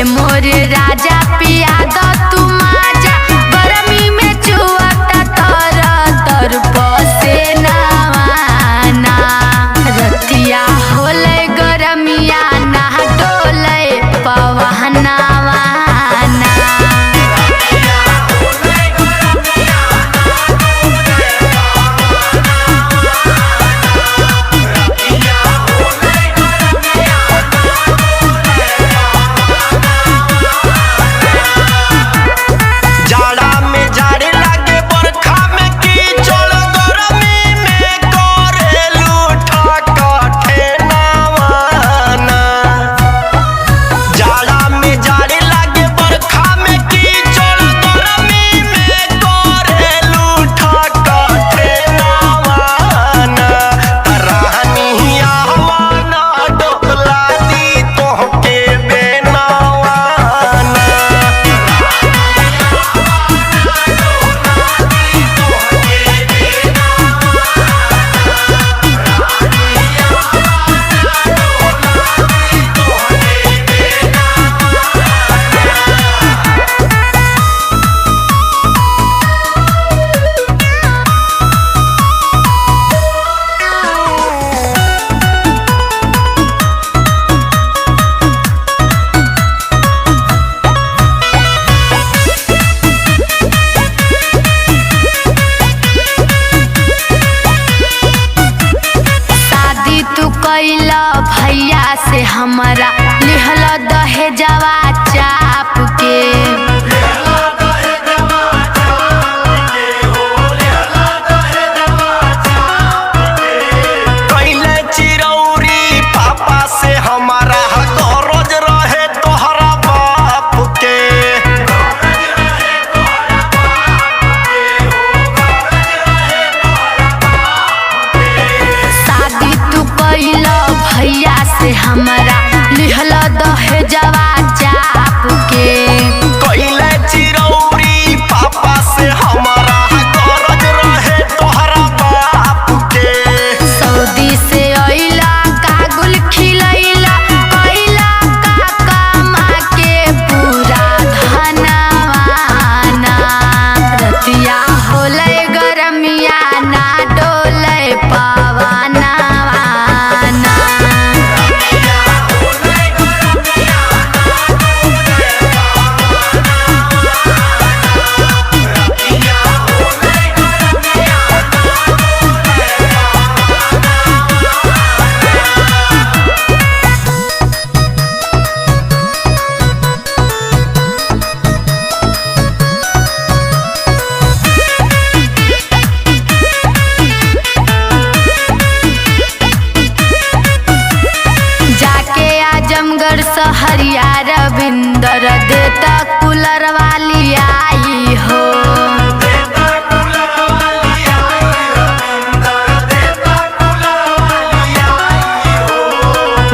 मोरे राजा पिया द तू माजा, गरमी में चुआता तर तर पसेनावाना। रतिया होले गरमिया ना डोले पवहनावाना। कैला भैया से हमरा लिहल दहेजवा चाप के। कैले चिरौरी पापा से हमारा गरज रहे तोहरा बाप के। शादी तू कैला भैया से हमरा लिहल दहेजवा चाप के। कैले चिरौरी पापा से हमारा गरज रहे तोहरा बाप के। सऊदी से अइला कागुल खिलैला, कैला काका माँ के पूरा धनवाना। रतिया होले गरमिया ना डोले पवना। आजमगढ़ सहरिया रविंदर देता कूलर वाली आई हो।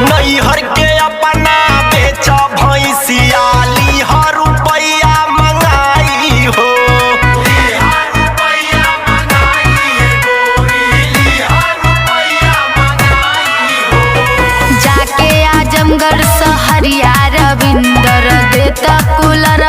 नैहर के अपना बेचा भैंसिया लिहा रुपया मंगाई हो। जाके आजमगढ़ सहरिया रविंदर देता कूलर